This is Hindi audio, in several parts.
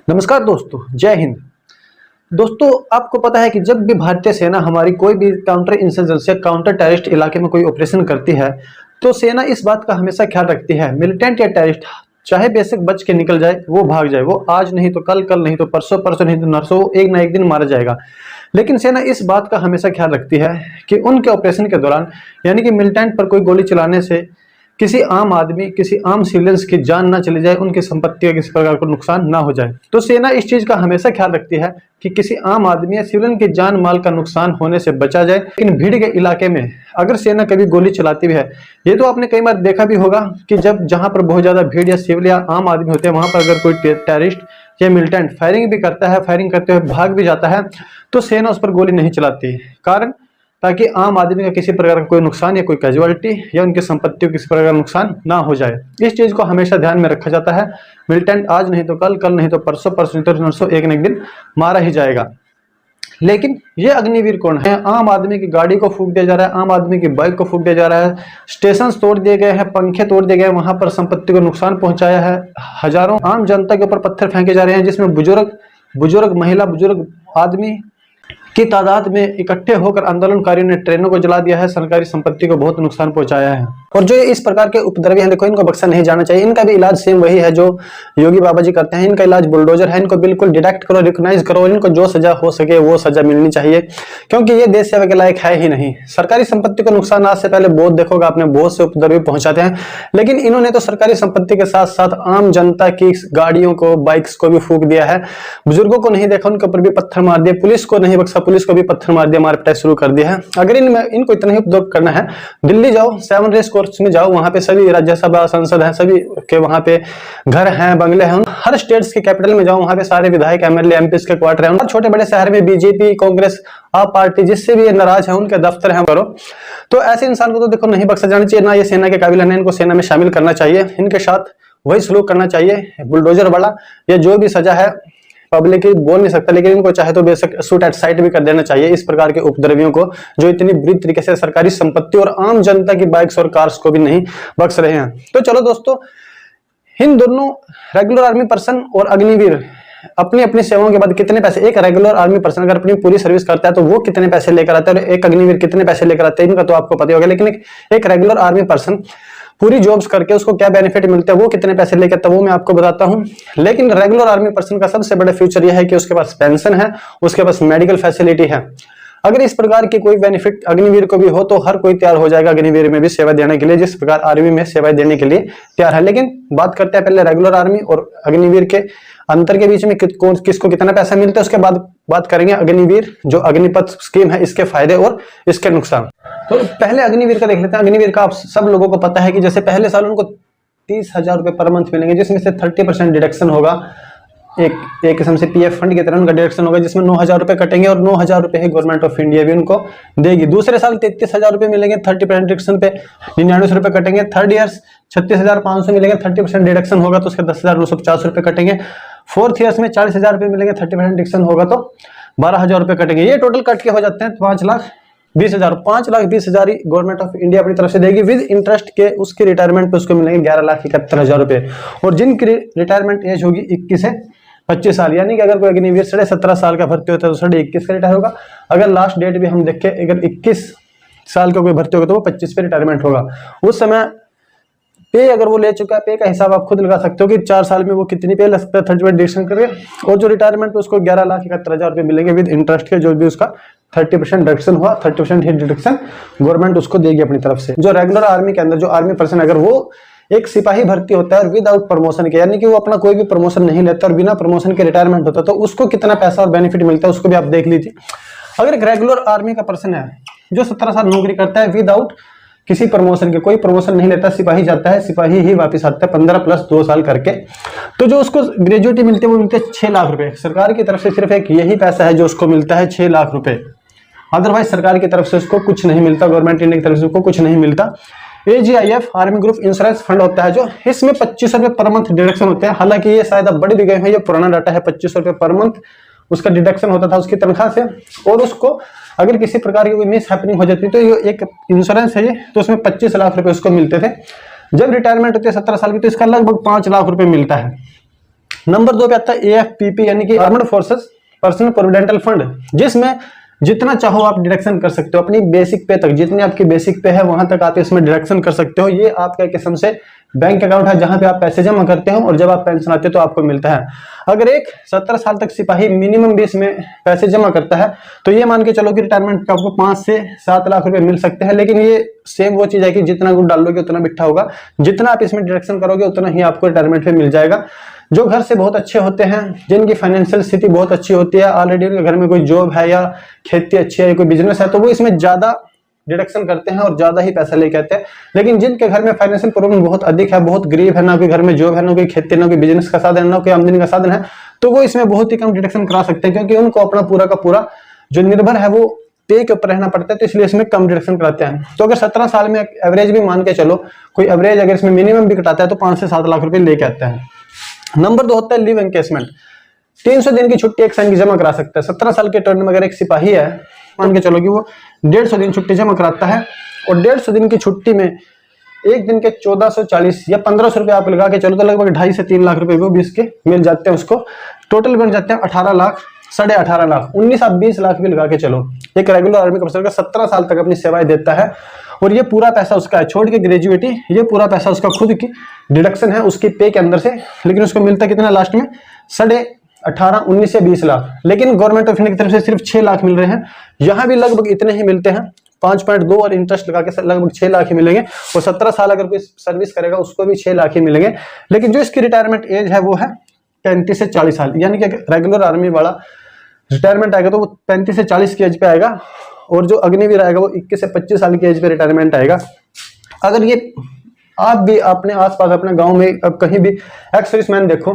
नमस्कार दोस्तों, जय हिंद। दोस्तों, आपको पता है कि जब भी भारतीय सेना हमारी कोई भी काउंटर इंसर्जेंसी या काउंटर टेररिस्ट इलाके में कोई ऑपरेशन करती है तो सेना इस बात का हमेशा ख्याल रखती है मिलिटेंट या टेररिस्ट चाहे बेशक बच के निकल जाए, वो भाग जाए, वो आज नहीं तो कल, कल नहीं तो परसों, परसों नहीं तो नरसों, वो एक ना एक दिन मारा जाएगा। लेकिन सेना इस बात का हमेशा ख्याल रखती है कि उनके ऑपरेशन के दौरान यानी कि मिलिटेंट पर कोई गोली चलाने से किसी आम आदमी, किसी आम सिविलियंस की जान ना चली जाए, उनकी संपत्ति का किसी प्रकार का नुकसान ना हो जाए। तो सेना इस चीज का हमेशा ख्याल रखती है कि किसी आम आदमी या सिविलियन की जान माल का नुकसान होने से बचा जाए। लेकिन भीड़ के इलाके में अगर सेना कभी गोली चलाती भी है, ये तो आपने कई बार देखा भी होगा कि जब जहां पर बहुत ज्यादा भीड़ या सिविल या आम आदमी होते हैं, वहां पर अगर कोई टेररिस्ट या मिलिटेंट फायरिंग भी करता है, फायरिंग करते हुए भाग भी जाता है, तो सेना उस पर गोली नहीं चलाती। कारण ताकि आम आदमी का किसी प्रकार का कोई नुकसान या कोई कैजुअलिटी या उनकी संपत्ति को किसी प्रकार का नुकसान ना हो जाए। इस चीज को हमेशा ध्यान में रखा जाता है। मिलिटेंट आज नहीं तो कल, कल नहीं तो परसों, परसों नहीं तो नरसों, एक न एक दिन मारा ही जाएगा। लेकिन ये अग्निवीर कौन है? आम आदमी की गाड़ी को फूंक दिया जा रहा है, आम आदमी की बाइक को फूंक दिया जा रहा है, स्टेशन तोड़ दिए गए हैं, पंखे तोड़ दिए गए हैं, वहां पर संपत्ति को नुकसान पहुंचाया है, हजारों आम जनता के ऊपर पत्थर फेंके जा रहे हैं, जिसमें बुजुर्ग महिला, बुजुर्ग आदमी की तादाद में इकट्ठे होकर आंदोलनकारियों ने ट्रेनों को जला दिया है, सरकारी संपत्ति को बहुत नुकसान पहुंचाया है। और जो इस प्रकार के उपद्रवी हैं, देखो, इनको बख्शा नहीं जाना चाहिए। इनका भी इलाज सेम वही है जो योगी बाबा जी करते हैं। इनका इलाज बुलडोजर है। इनको बिल्कुल डिटेक्ट करो, रिकॉग्नाइज करो, इनको जो सजा हो सके वो सजा मिलनी चाहिए, क्योंकि ये देश सेवा के लायक है ही नहीं। सरकारी संपत्ति को नुकसान आज से पहले बहुत देखोगे आपने, बहुत से उपद्रवी पहुंचाते हैं, लेकिन इन्होंने तो सरकारी संपत्ति के साथ साथ आम जनता की गाड़ियों को, बाइक्स को भी फूंक दिया है। बुजुर्गों को नहीं देखा, उनके ऊपर भी पत्थर मार दिए, पुलिस को नहीं बख्शा, पुलिस को भी पत्थर मार दिया, मार पिटाई शुरू कर दिया है। अगर इनको इतना ही उपद्रव करना है, दिल्ली जाओ, 7 रेस कोर्स में जाओ, वहां पे सभी राज्यसभा सांसद हैं, सभी के वहां पे घर हैं, बंगले हैं। हर स्टेट्स के कैपिटल में जाओ, वहां पे सारे विधायक, एमएलए, एमपी के क्वार्टर हैं। हर छोटे बड़े शहर में बीजेपी, कांग्रेस, आप पार्टी जिससे भी नाराज है, उनके दफ्तर हैं, करो। तो ऐसे इंसान को तो देखो नहीं बख्शा जाना चाहिए, ना ये सेना के काबिल है, इनको सेना में शामिल करना चाहिए। इनके साथ वही सलूक करना चाहिए बुलडोजर वाला। ये जो भी सजा है पब्लिक ही बोल नहीं सकता, लेकिन इनको चाहे तो बेशक शूट एट साइट भी कर देना चाहिए इस प्रकार के उपद्रवियों को, जो इतनी बुरी तरीके से सरकारी संपत्ति और आम जनता की बाइक्स और कार्स को भी नहीं बख्श रहे हैं। तो चलो दोस्तों, इन दोनों रेगुलर आर्मी पर्सन और अग्निवीर अपनी अपनी सेवाओं के बाद कितने पैसे, एक रेगुलर आर्मी पर्सन अगर अपनी पूरी सर्विस करता है तो वो कितने पैसे लेकर आता है, और एक अग्निवीर कितने पैसे लेकर आते हैं, इनका तो आपको पता ही होगा। लेकिन एक रेगुलर आर्मी पर्सन पूरी जॉब्स करके उसको क्या बेनिफिट मिलते हैं, वो कितने पैसे लेकर आता है, वो मैं आपको बताता हूं। लेकिन रेगुलर आर्मी पर्सन का सबसे बड़ा फ्यूचर यह है कि उसके पास पेंशन है, उसके पास मेडिकल फैसिलिटी है। अगर इस प्रकार की कोई बेनिफिट अग्निवीर को भी हो तो हर कोई तैयार हो जाएगा अग्निवीर में भी सेवा देने के लिए, जिस प्रकार आर्मी में सेवा देने के लिए तैयार है। लेकिन बात करते हैं पहले रेगुलर आर्मी और अग्निवीर के अंतर के बीच में, किसको कितना पैसा मिलता है, उसके बाद बात करेंगे अग्निवीर जो अग्निपथ स्कीम है, इसके फायदे और इसके नुकसान। तो पहले अग्निवीर का देख लेते हैं। अग्निवीर का आप सब लोगों को पता है कि जैसे पहले साल उनको 30,000 रुपए पर मंथ मिलेंगे, जिसमें से 30% डिडक्शन होगा, एक किस्म से पीएफ फंड की तरह उनका डिडक्शन होगा, जिसमें 9,000 रुपए कटेंगे और 9,000 रुपए ही गवर्नमेंट ऑफ इंडिया भी उनको देगी। दूसरे साल 33,000 रुपए मिलेंगे 30% डिडक्शन पे, 99 रुपए कटेंगे। थर्ड ईयर 36,500 मिलेंगे, 30% डिडक्शन होगा तो उसके 10,950 रुपए कटेंगे। फोर्थ ईयर्स में 40,000 रुपए मिलेंगे, 30% डिडक्शन होगा तो 12,000 रुपए कटेंगे। ये टोटल कट के हो जाते हैं 5,20,000। 5,20,000 ही गवर्नमेंट ऑफ इंडिया अपनी तरफ से देगी विद इंटरेस्ट के। उसके रिटायरमेंट पे उसको मिलेंगे 11,71,000 रुपए। और जिनकी रिटायरमेंट एज होगी 21 से 25 साल, यानी कि अगर कोई अग्निवीर 17.5 साल का भर्ती होता है तो 21.5 का रिटायर होगा। अगर लास्ट डेट भी हम देखें, अगर 21 साल का कोई भर्ती होगा तो वो 25 पे रिटायरमेंट होगा। उस समय पे अगर वो ले चुका है, पे का हिसाब आप खुद लगा सकते हो कि 4 साल में वो कितनी पे ले सकता है 30% डिडक्शन करके। और जो रिटायरमेंट पे उसको 11,71,000 रुपए मिलेंगे विद इंटरेस्ट के, जो भी उसका 30% डिडक्शन हुआ, 30% ही डिडक्शन गवर्नमेंट उसको देगी अपनी तरफ से। जो रेगुलर आर्मी के अंदर जो आर्मी पर्सन अगर वो एक सिपाही भर्ती होता है और विदाउट प्रमोशन के, यानी कि वो अपना कोई भी प्रमोशन नहीं लेता और बिना प्रमोशन के रिटायरमेंट होता है, तो उसको कितना पैसा और बेनिफिट मिलता है उसको भी आप देख लीजिए। अगर एक रेगुलर आर्मी का पर्सन है जो 17 साल नौकरी करता है विदाउट किसी प्रमोशन के, कोई प्रमोशन नहीं लेता, सिपाही जाता है, सिपाही ही वापस आता है 15 + 2 साल करके, तो जो उसको ग्रेजुएटी मिलती है वो मिलते हैं 6 लाख रुपए। सरकार की तरफ से सिर्फ एक यही पैसा है जो उसको मिलता है, 6 लाख रुपए। अदरवाइज सरकार की तरफ से उसको कुछ नहीं मिलता, गवर्नमेंट इंडिया की तरफ से उसको कुछ नहीं मिलता। AGIF army group insurance fund होता है जो, इसमें 2500 रुपए पर मंथ डिडक्शन होते हैं। हालांकि ये शायद अब बढ़ भी गए हैं, ये पुराना डाटा है। 2500 रुपए पर मंथ उसका डिडक्शन होता था उसकी तनख्वाह से। और उसको अगर किसी प्रकार की कोई मिस हैपनिंग हो जाती तो ये एक इंश्योरेंस है ये, तो उसमें 25 लाख रुपए उसको मिलते थे। जब रिटायरमेंट होती है 17 साल की तो इसका लगभग 5 लाख रुपए मिलता है। नंबर 2 पे आता है AFPP यानी कि आर्म्ड फोर्सेस पर्सनल प्रोविडेंटल फंड, जिसमें जितना चाहो आप डिडक्शन कर सकते हो अपनी बेसिक पे तक, जितनी आपकी बेसिक पे है वहां तक आप इसमें डिडक्शन कर सकते हो। ये आपका एक किस्म से बैंक अकाउंट है जहां पे आप पैसे जमा करते हो और जब आप पेंशन आते हो तो आपको मिलता है। अगर एक 17 साल तक सिपाही मिनिमम भी इसमें पैसे जमा करता है तो ये मान के चलो कि रिटायरमेंट का आपको 5 से 7 लाख रुपए मिल सकते हैं। लेकिन ये सेम वो चीज है कि जितना गुड़ डालोगे उतना मिठा होगा, जितना आप इसमें डिडक्शन करोगे उतना ही आपको रिटायरमेंट पे मिल जाएगा। जो घर से बहुत अच्छे होते हैं, जिनकी फाइनेंशियल स्थिति बहुत अच्छी होती है, ऑलरेडी उनके घर में कोई जॉब है या खेती अच्छी है या कोई बिजनेस है, तो वो इसमें ज्यादा डिडक्शन करते हैं और ज्यादा ही पैसा लेके आते हैं। लेकिन जिनके घर में फाइनेंशियल प्रॉब्लम बहुत अधिक है, बहुत गरीब है, ना कोई घर में जॉब है, ना कोई खेती, ना कोई बिजनेस का साधन है, ना कोई आमदनी का साधन है, तो वो इसमें बहुत ही कम डिडक्शन करा सकते हैं, क्योंकि उनको अपना पूरा का पूरा जो निर्भर है वो पे के ऊपर रहना पड़ता है, तो इसलिए इसमें कम डिडक्शन कराते हैं। तो अगर 17 साल में एवरेज भी मान के चलो, कोई एवरेज अगर इसमें मिनिमम भी कटाता है तो 5 से 7 लाख रुपए लेके आता है। नंबर 2 होता है लीव एनकेसमेंट। 300 दिन की छुट्टी एक साल की जमा करा सकता है। 17 साल के टर्न में अगर एक सिपाही है, मान के चलो कि वो 150 दिन छुट्टी जमा कराता है, और 150 दिन की छुट्टी में एक दिन के 1440 या 1500 रुपए आप लगा के चलो तो लगभग 2.5 से 3 लाख रुपए वो भी इसके मिल जाते हैं उसको। टोटल बन जाते हैं 18 लाख, 18.5 लाख, 19 आप 20 लाख भी लगा के चलो। एक रेगुलर आर्मी का अफसर 17 साल तक अपनी सेवाएं देता है और ये पूरा पैसा उसका है, छोड़ के ग्रेजुएटी, ये पूरा पैसा उसका खुद की डिडक्शन है उसकी पे के अंदर से। लेकिन उसको मिलता कितना लास्ट में? 18.5, 19 से 20 लाख। लेकिन गवर्नमेंट ऑफ इंडिया की तरफ से सिर्फ 6 लाख मिल रहे हैं। यहाँ भी लगभग इतने ही मिलते हैं, 5.2 और इंटरेस्ट लगा के लगभग 6 लाख ही मिलेंगे। और 17 साल अगर कोई सर्विस करेगा उसको भी 6 लाख ही मिलेंगे। लेकिन जो इसकी रिटायरमेंट एज है वो है 35 से 40 साल, यानी कि रेगुलर आर्मी वाला रिटायरमेंट आएगा तो वो 35 से 40 की एज पे आएगा, और जो अग्निवीर आएगा वो 21 से 25 साल की एज पे रिटायरमेंट आएगा। अगर ये आप भी अपने आसपास अपने गांव में अब कहीं भी एक्स सर्विसमैन देखो,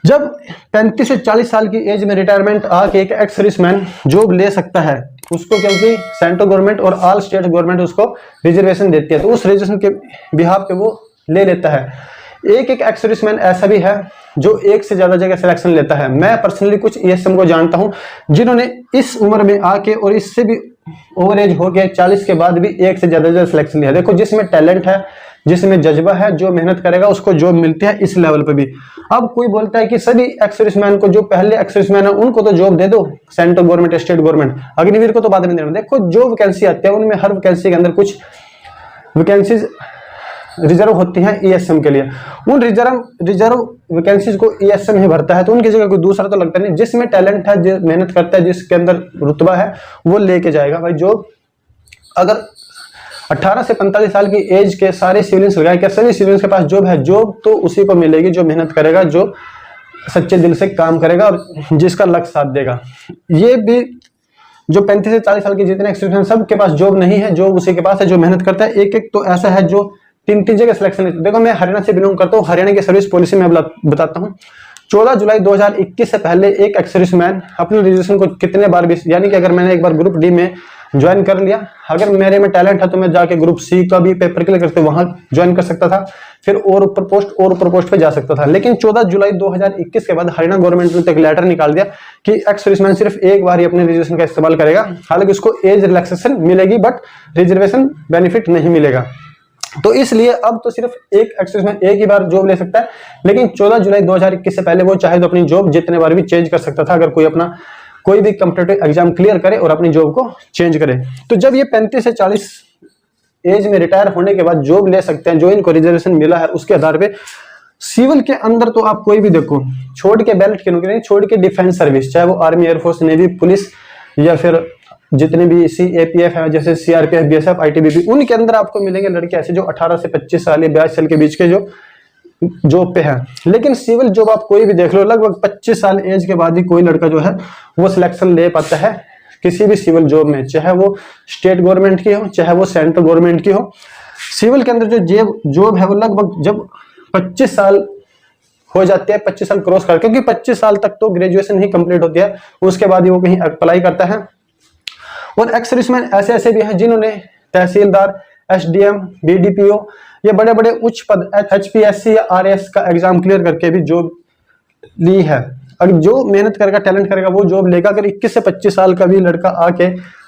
जब 35 से 40 साल की एज में रिटायरमेंट आके एक एक्स सर्विसमैन जॉब ले सकता है उसको, क्योंकि सेंट्रल गवर्नमेंट और ऑल स्टेट गवर्नमेंट उसको रिजर्वेशन देती है, तो उस रिजर्वेशन के बिहाफ पे वो ले लेता है। एक एक्स सर्विसमैन ऐसा भी है जो एक से ज्यादा जगह सिलेक्शन लेता है। मैं पर्सनली कुछ ESM को जानता हूं जिन्होंने इस उम्र में आके और इससे भी ओवर एज हो गए 40 के बाद भी एक से ज्यादा जगह सिलेक्शन लिया। देखो, जिसमें टैलेंट है, जिसमें जज्बा है, जो मेहनत करेगा उसको जॉब मिलती है इस लेवल पे भी। अब कोई बोलता है कि सभी एक्स सर्विसमैन को, जो पहले एक्स सर्विसमैन है उनको तो जॉब दे दो, central government, state government, Agniveer को तो बाद में देना। देखो, जो वैकेंसी आती है उनमें हर वैकेंसी के अंदर कुछ वैकेंसीज रिजर्व होती हैं ESM के लिए। उन रिजर्व वैकेंसीज को ESM ही भरता है, तो उनकी जगह कोई दूसरा तो लगता नहीं। जिसमें टैलेंट है, जो मेहनत करता है, जिसके अंदर रुतबा है, वो लेके जाएगा भाई जॉब। अगर 18 से 45 साल की एज के सारे सिविलियंस लगाए, क्या सभी सिविलियंस के पास जॉब है? जॉब तो उसी को मिलेगी जो मेहनत करेगा, जो सच्चे दिल से काम करेगा और जिसका लक्ष्य साथ देगा। ये भी जो 35 से 40 साल के जितने एक्सपीरियंस, सबके पास जॉब नहीं है, जॉब उसी के पास है जो मेहनत करता है। एक तो ऐसा है जो 3 जगह सिलेक्शन। देखो, मैं हरियाणा से बिलोंग करता हूँ, हरियाणा की सर्विस पॉलिसी में बताता हूँ। 14 जुलाई 2021 से पहले एक एक्स सर्विसमैन अपने रिजर्वेशन को कितने बार भी, यानी कि अगर मैंने एक बार ग्रुप डी में ज्वाइन कर लिया, अगर मेरे में टैलेंट है तो मैं जाके ग्रुप सी का भी पेपर क्लियर करके वहां ज्वाइन कर सकता था, फिर और ऊपर पोस्ट पे जा सकता था। लेकिन 14 जुलाई 2021 के बाद हरियाणा गवर्नमेंट ने एक लेटर निकाल दिया कि एक्स सर्विसमैन सिर्फ एक बार ही अपने रिजर्वेशन का इस्तेमाल करेगा। हालांकि उसको एज रिलैक्सेशन मिलेगी बट रिजर्वेशन बेनिफिट नहीं मिलेगा। तो इसलिए अब तो सिर्फ एक एक्स सर्विसमैन एक ही बार जॉब ले सकता है। लेकिन 14 जुलाई 2021 से पहले वो चाहे तो अपनी जॉब जितने बार भी चेंज कर सकता था, अगर कोई अपना कोई भी कॉम्पिटिटिव एग्जाम क्लियर करे और अपनी जॉब को चेंज करे। तो जब ये 35 से 40 एज में रिटायर होने के बाद जॉब ले सकते हैं, जो इनको रिजर्वेशन मिला है उसके आधार पे, सिविल के अंदर तो आप कोई भी देखो, छोड़ के बैलेट के नहीं, छोड़ के डिफेंस सर्विस, चाहे वो आर्मी, एयरफोर्स, नेवी, पुलिस या फिर जितने भी CAPF है, जैसे CRPF, BSF, ITBP, उनके अंदर आपको मिलेंगे लड़के ऐसे जो 18 से 25 साल या 22 साल के बीच के जो जॉब पे है। लेकिन सिविल जॉब आप कोई भी देख लो, लगभग 25 साल एज के बाद ही कोई लड़का जो है वो सिलेक्शन ले पाता है किसी भी सिविल जॉब में, चाहे वो स्टेट गवर्नमेंट की हो, चाहे वो सेंट्रल गवर्नमेंट की हो। सिविल के अंदर जो जॉब है वो लगभग जब 25 साल हो जाते हैं, 25 साल क्रॉस कर, क्योंकि 25 साल तक तो ग्रेजुएशन ही कंप्लीट होती है, उसके बाद ही वो कहीं अप्लाई करता है। और एक्स सर्विसमैन ऐसे भी हैं जिन्होंने तहसीलदार, SDM, BDPO, ये बड़े बड़े उच्च पद HPSC या RS का एग्जाम क्लियर करके भी जॉब ली है। अगर जो मेहनत करेगा, टैलेंट करेगा, वो जॉब लेगा। अगर 21 से 25 साल का भी लड़का आके,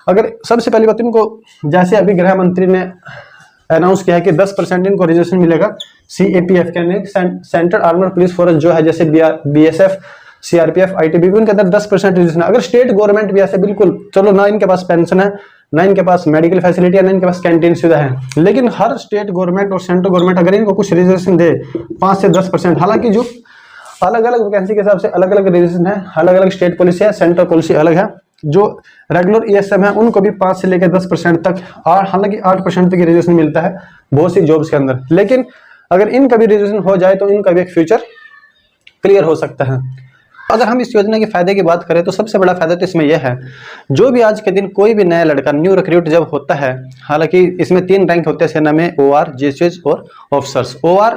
अगर सबसे पहली बात इनको, जैसे अभी गृह मंत्री ने अनाउंस किया है कि 10% इनको रिजर्वेशन मिलेगा CAPF के सेंट्रल आर्मड पुलिस फोर्स जो है, जैसे BSF, CRPF, ITBP, उनके अंदर 10% रिजर्वेशन है। अगर स्टेट गवर्नमेंट भी ऐसे बिल्कुल, चलो ना इनके पास पेंशन है, ना इनके पास मेडिकल फैसिलिटी है, ना इनके पास कैंटीन सुविधा है, लेकिन हर स्टेट गवर्नमेंट और सेंट्रल गवर्नमेंट अगर इनको कुछ रिजर्वेशन दे 5 से 10%, हालांकि जो अलग अलग वैकेंसी के हिसाब से अलग अलग रिजर्वेशन है, अलग अलग स्टेट पॉलिसी है, सेंट्रल पॉलिसी अलग है। जो रेगुलर ESM है उनको भी 5 से लेकर 10% तक, और हालांकि 8% तक रिजर्वेशन मिलता है बहुत सी जॉब्स के अंदर। लेकिन अगर इनका भी रिजर्वेशन हो जाए तो इनका भी एक फ्यूचर क्लियर हो सकता है। अगर हम इस योजना के फायदे की बात करें तो सबसे बड़ा फायदा तो इसमें यह है, जो भी आज के दिन कोई भी नया लड़का न्यू रिक्रूट जब होता है, हालांकि इसमें 3 रैंक होते हैं सेना में, OR, GSS और ऑफिसर्स। OR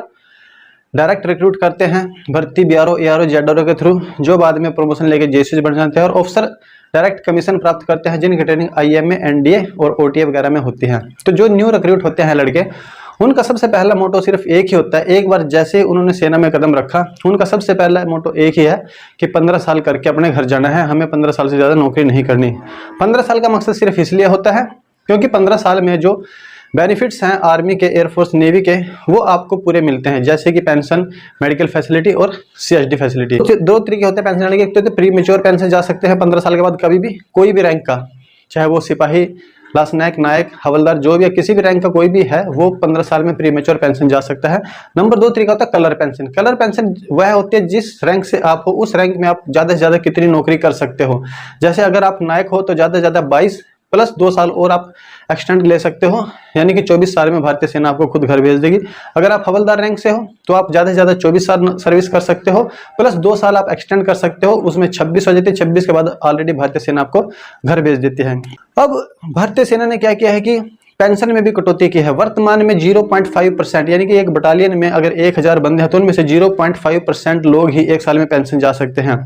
डायरेक्ट रिक्रूट करते हैं भर्ती BRO, ARO, ZRO के थ्रू, जो बाद में प्रमोशन लेके GSS बन जाते हैं, और ऑफिसर डायरेक्ट कमीशन प्राप्त करते हैं, जिनकी ट्रेनिंग IMA, NDA और OTA वगैरह में होती है। तो जो न्यू रिक्रूट होते हैं लड़के, उनका सबसे पहला मोटो सिर्फ एक ही होता है। एक बार जैसे उन्होंने सेना में कदम रखा, उनका सबसे पहला मोटो एक ही है कि 15 साल करके अपने घर जाना है, हमें 15 साल से ज़्यादा नौकरी नहीं करनी। 15 साल का मकसद सिर्फ इसलिए होता है क्योंकि 15 साल में जो बेनिफिट्स हैं आर्मी के, एयरफोर्स, नेवी के, वो आपको पूरे मिलते हैं, जैसे कि पेंशन, मेडिकल फैसिलिटी और CSD फैसिलिटी। तो 2 तरीके होते हैं पेंशन लेने के। एक तो प्री मेच्योर पेंशन जा सकते हैं 15 साल के बाद, कभी भी कोई भी रैंक का, चाहे वो सिपाही, लांसनायक, नायक, हवलदार, जो भी किसी भी रैंक का कोई भी है, वो 15 साल में प्री मेच्योर पेंशन जा सकता है। नंबर 2 तरीका होता है कलर पेंशन। कलर पेंशन वह होती है जिस रैंक से आप हो, उस रैंक में आप ज़्यादा से ज़्यादा कितनी नौकरी कर सकते हो। जैसे अगर आप नायक हो तो ज़्यादा से ज़्यादा 22 प्लस 2 साल और आप एक्सटेंड ले सकते हो, यानी कि 24 साल में भारतीय सेना आपको खुद घर भेज देगी। अगर आप हवलदार रैंक से हो तो आप ज़्यादा से ज़्यादा 24 साल सर्विस कर सकते हो, प्लस 2 साल आप एक्सटेंड कर सकते हो, उसमें 26 हो जाती है। 26 के बाद ऑलरेडी भारतीय सेना आपको घर भेज देती है। अब भारतीय सेना ने क्या किया है कि पेंशन में भी कटौती की है। वर्तमान में 0.5%, यानी कि एक बटालियन में अगर 1000 बंदे हैं तो उनमें से 0.5% लोग ही एक साल में पेंशन जा सकते हैं।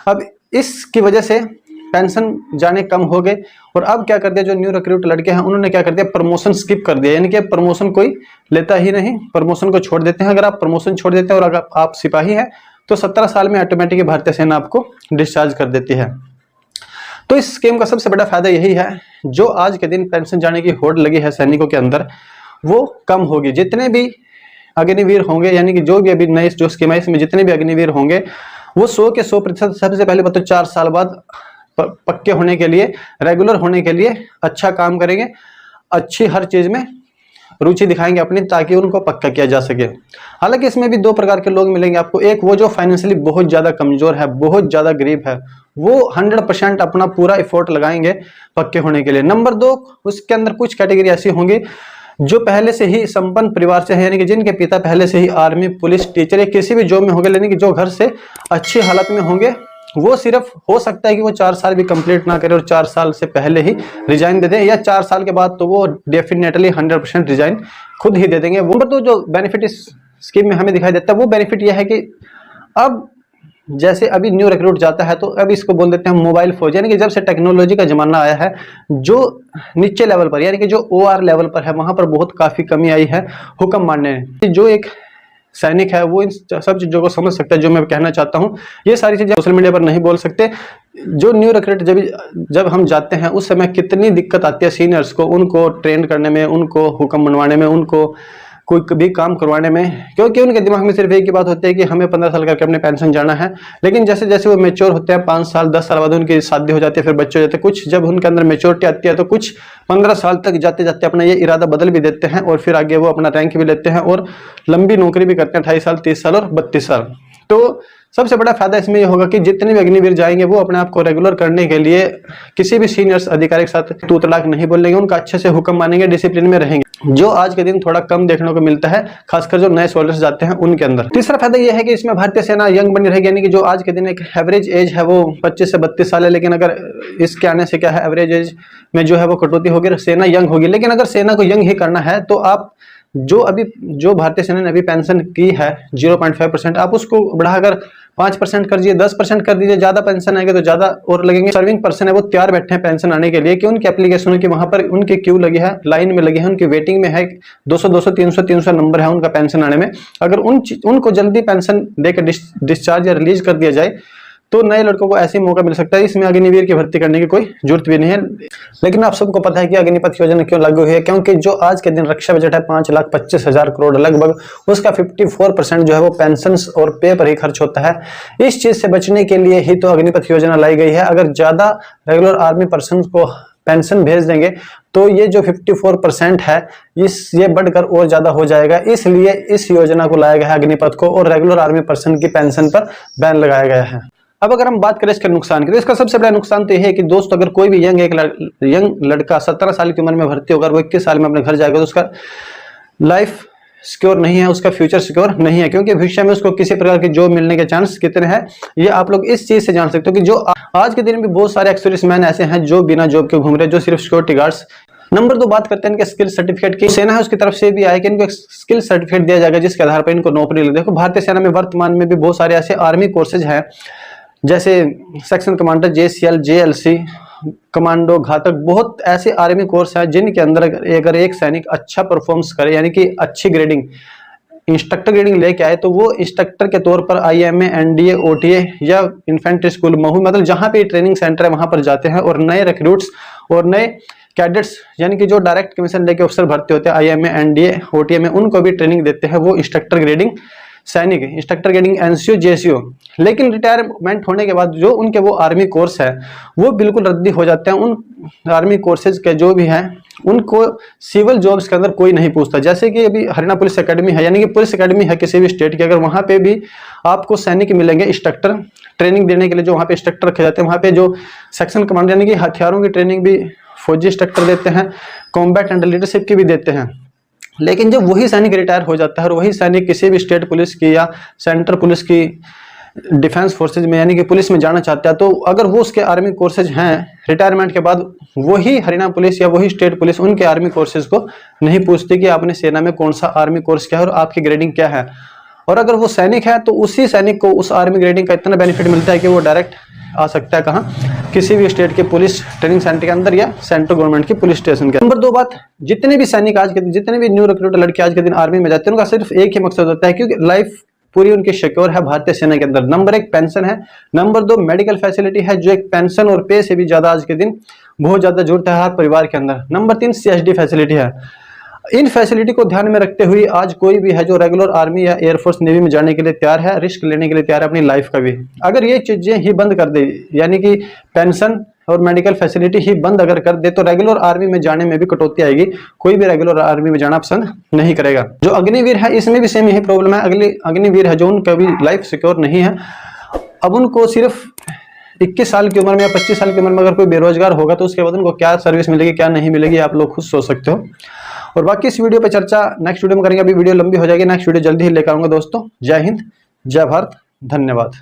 अब इसकी वजह से पेंशन जाने कम हो गए, और अब क्या कर दिया, जो न्यू रिक्रूट लड़के हैं उन्होंने क्या कर दिया, प्रमोशन स्किप कर दिया, यानी कि प्रमोशन कोई लेता ही नहीं, प्रमोशन को छोड़ देते हैं। अगर आप प्रमोशन छोड़ देते हैं और अगर आप सिपाही हैं तो 17 साल में ऑटोमेटिक भारतीय सेना आपको डिस्चार्ज कर देती है। तो इस स्कीम का सबसे बड़ा फायदा यही है, जो आज के दिन पेंशन जाने की होड़ लगी है सैनिकों के अंदर, वो कम होगी। जितने भी अग्निवीर होंगे, यानी कि जो भी अभी नई जो स्कीम है इसमें जितने भी अग्निवीर होंगे, वो 100 के 100% सबसे पहले बताओ 4 साल बाद पक्के होने के लिए, रेगुलर होने के लिए अच्छा काम करेंगे, अच्छी हर चीज में रुचि दिखाएंगे अपनी, ताकि उनको पक्का किया जा सके। हालांकि इसमें भी 2 प्रकार के लोग मिलेंगे आपको। एक वो जो फाइनेंशियली बहुत ज्यादा कमजोर है, बहुत ज्यादा गरीब है, वो 100% अपना पूरा एफर्ट लगाएंगे पक्के होने के लिए। नंबर 2, उसके अंदर कुछ कैटेगरी ऐसी होंगी जो पहले से ही संपन्न परिवार से है, यानी कि जिनके पिता पहले से ही आर्मी, पुलिस, टीचर या किसी भी जॉब में होंगे, यानी कि जो घर से अच्छी हालत में होंगे। वो सिर्फ हो सकता है कि वो 4 साल भी कंप्लीट ना करे और 4 साल से पहले ही रिजाइन दे दें, या 4 साल के बाद तो वो डेफिनेटली 100% रिजाइन खुद ही दे देंगे। वो तो जो बेनिफिट इस स्कीम में हमें दिखाई देता है, वो बेनिफिट यह है कि अब जैसे अभी न्यू रिक्रूट जाता है तो अब इसको बोल देते हैं मोबाइल फौज, यानी कि जब से टेक्नोलॉजी का जमाना आया है, जो नीचे लेवल पर यानी कि जो OR लेवल पर है, वहां पर बहुत काफी कमी आई है हुक्म मानने में। जो एक सैनिक है वो इन सब चीजों को समझ सकता है जो मैं कहना चाहता हूँ। ये सारी चीजें सोशल मीडिया पर नहीं बोल सकते। जो न्यू रिक्रूट जब हम जाते हैं उस समय कितनी दिक्कत आती है सीनियर्स को, उनको ट्रेन करने में, उनको हुक्म मनवाने में, उनको कोई भी काम करवाने में, क्योंकि उनके दिमाग में सिर्फ एक ही बात होती है कि हमें 15 साल करके अपने पेंशन जाना है। लेकिन जैसे जैसे वो मेच्योर होते हैं, 5 साल 10 साल बाद उनकी शादी हो जाती है, फिर बच्चे हो जाते हैं, कुछ जब उनके अंदर मेच्योरिटी आती है तो कुछ 15 साल तक जाते जाते अपना ये इरादा बदल भी देते हैं, और फिर आगे वो अपना रैंक भी लेते हैं और लंबी नौकरी भी करते हैं, 28 साल, 30 साल और 32 साल। तो सबसे बड़ा फायदा इसमें ये होगा कि जितने भी अग्निवीर जाएंगे वो अपने आप को रेगुलर करने के लिए किसी भी सीनियर्स अधिकारी के साथ तू तड़ाक नहीं बोलेंगे, उनका अच्छे से हुक्म मानेंगे, डिसिप्लिन में रहेंगे, जो आज के दिन थोड़ा कम देखने को मिलता है, खासकर जो नए सोल्जर्स जाते हैं उनके अंदर। तीसरा फायदा यह है कि इसमें भारतीय सेना यंग बनी रहेगी, यानी कि जो आज के दिन एक एवरेज एज है वो 25 से 32 साल है, लेकिन अगर इसके आने से क्या है, एवरेज एज में जो है वो कटौती होगी, सेना यंग होगी। लेकिन अगर सेना को यंग ही करना है तो आप जो भारतीय सेना ने अभी पेंशन की है 0.5%, आप उसको बढ़ाकर 5% कर दीजिए, 10% कर दीजिए। ज्यादा पेंशन आएगा तो ज्यादा और लगेंगे। सर्विंग पर्सन है वो तैयार बैठे हैं पेंशन आने के लिए, कि उनकी एप्लीकेशन की वहां पर उनकी क्यू लगी है, लाइन में लगी है, उनकी वेटिंग में है, 200 300 नंबर है उनका पेंशन आने में। अगर उनको जल्दी पेंशन देकर डिस्चार्ज या रिलीज कर दिया जाए तो नए लड़कों को ऐसे मौका मिल सकता है। इसमें अग्निवीर की भर्ती करने की कोई जरूरत भी नहीं है। लेकिन आप सबको पता है कि अग्निपथ योजना क्यों लागू हुई है, क्योंकि जो आज के दिन रक्षा बजट है 5,25,000 करोड़ लगभग, उसका 54% जो है वो पेंशन और पे पर ही खर्च होता है। इस चीज से बचने के लिए ही तो अग्निपथ योजना लाई गई है। अगर ज्यादा रेगुलर आर्मी पर्सन को पेंशन भेज देंगे तो ये जो 54% है ये बढ़कर और ज्यादा हो जाएगा। इसलिए इस योजना को लाया गया है अग्निपथ को, और रेगुलर आर्मी पर्सन की पेंशन पर बैन लगाया गया है। अब अगर हम बात करें इसके नुकसान की, तो इसका सबसे बड़ा नुकसान तो यह है कि दोस्तों, अगर कोई भी यंग लड़का 17 साल की उम्र में भर्ती होकर वो 21 साल में अपने घर जाएगा तो उसका लाइफ सिक्योर नहीं है, उसका फ्यूचर सिक्योर नहीं है, क्योंकि भविष्य में उसको किसी प्रकार की जॉब मिलने के चांस कितने हैं ये आप लोग इस चीज से जान सकते हो कि जो आज के दिन में बहुत सारे एक्स मैन ऐसे हैं जो बिना जॉब के घूम रहे, जो सिर्फ सिक्योरिटी गार्ड्स। नंबर 2 बात करते हैं इनके स्किल सर्टिफिकेट की। सेना है उसकी तरफ से भी आया कि इनको स्किल सर्टिफिकेट दिया जाएगा जिसके आधार पर इनको नौकरी लगे। देखो भारतीय सेना में वर्तमान में भी बहुत सारे ऐसे आर्मी कोर्सेज हैं, जैसे section commander, JCL, JLC, commando, घातक, बहुत ऐसे आर्मी कोर्स हैं जिनके अंदर अगर एक सैनिक अच्छा परफॉर्मेंस करे, यानी कि अच्छी ग्रेडिंग, इंस्ट्रक्टर ग्रेडिंग लेके आए, तो वो इंस्ट्रक्टर के तौर पर IMA, NDA, OTA या इन्फेंट्री स्कूल महू, मतलब जहां पे ट्रेनिंग सेंटर है वहां पर जाते हैं, और नए रिक्रूट्स और नए कैडेट्स यानी कि जो डायरेक्ट कमीशन लेके अफसर भर्ती होते हैं IMA, NDA, OTA में, उनको भी ट्रेनिंग देते हैं वो इंस्ट्रक्टर ग्रेडिंग सैनिक, इंस्ट्रक्टर ग्रेडिंग NCO, JCO। लेकिन रिटायरमेंट होने के बाद जो उनके वो आर्मी कोर्स है वो बिल्कुल रद्दी हो जाते हैं। उन आर्मी कोर्सेज के जो भी हैं उनको सिविल जॉब्स के अंदर कोई नहीं पूछता। जैसे कि अभी हरियाणा पुलिस एकेडमी है, यानी कि पुलिस एकेडमी है किसी भी स्टेट की, अगर वहां पे भी आपको सैनिक मिलेंगे इंस्ट्रक्टर ट्रेनिंग देने के लिए, जो वहां पे इंस्ट्रक्टर रखे जाते हैं, वहां पे जो सेक्शन कमांडर यानी कि हथियारों की ट्रेनिंग भी फौजी इंस्ट्रक्टर देते हैं, कॉम्बैट एंड लीडरशिप की भी देते हैं। लेकिन जब वही सैनिक रिटायर हो जाता है और वही सैनिक किसी भी स्टेट पुलिस की या सेंट्रल पुलिस की डिफेंस फोर्सेज में यानी कि पुलिस में जाना चाहता है, तो अगर वो उसके आर्मी कोर्सेज हैं रिटायरमेंट के बाद, वही हरियाणा पुलिस या वही स्टेट पुलिस उनके आर्मी कोर्सेज को नहीं पूछती कि आपने सेना में कौन सा आर्मी कोर्स किया है और आपकी ग्रेडिंग क्या है। और अगर वो सैनिक है तो उसी सैनिक को उस आर्मी ग्रेडिंग का इतना बेनिफिट मिलता है कि वो डायरेक्ट आ सकता है कहाँ, किसी भी स्टेट के पुलिस ट्रेनिंग सेंटर के अंदर या सेंट्रल गवर्नमेंट की पुलिस स्टेशन के। नंबर 2 बात, जितने भी सैनिक आज के दिन, जितने भी न्यू रिक्रूट लड़के आज के दिन आर्मी में जाते हैं, उनका सिर्फ एक ही मकसद होता है क्योंकि लाइफ पूरी उनकी सिक्योर है भारतीय सेना के अंदर। नंबर 1 पेंशन है, नंबर 2 मेडिकल फैसिलिटी है, जो एक पेंशन और पे से भी ज्यादा आज के दिन बहुत ज्यादा जरूरत है हर परिवार के अंदर। नंबर 3 CSD फैसिलिटी है। इन फैसिलिटी को ध्यान में रखते हुए आज कोई भी है जो रेगुलर आर्मी या एयरफोर्स नेवी में जाने के लिए तैयार है, रिस्क लेने के लिए तैयार है अपनी लाइफ का भी। अगर ये चीजें ही बंद कर दे, यानी कि पेंशन और मेडिकल फैसिलिटी ही बंद अगर कर दे, तो रेगुलर आर्मी में जाने में भी कटौती आएगी। कोई भी रेगुलर आर्मी में जाना पसंद नहीं करेगा। जो अग्निवीर है इसमें भी सेम यही प्रॉब्लम है। अग्निवीर है जो उनका भी लाइफ सिक्योर नहीं है। अब उनको सिर्फ 21 साल की उम्र में या 25 साल की उम्र में अगर कोई बेरोजगार होगा तो उसके बाद उनको क्या सर्विस मिलेगी क्या नहीं मिलेगी, आप लोग खुद सोच सकते हो। और बाकी इस वीडियो पे चर्चा नेक्स्ट वीडियो में करेंगे। अभी वीडियो लंबी हो जाएगी, नेक्स्ट वीडियो जल्दी ही लेकर आऊंगा दोस्तों। जय हिंद, जय भारत, धन्यवाद।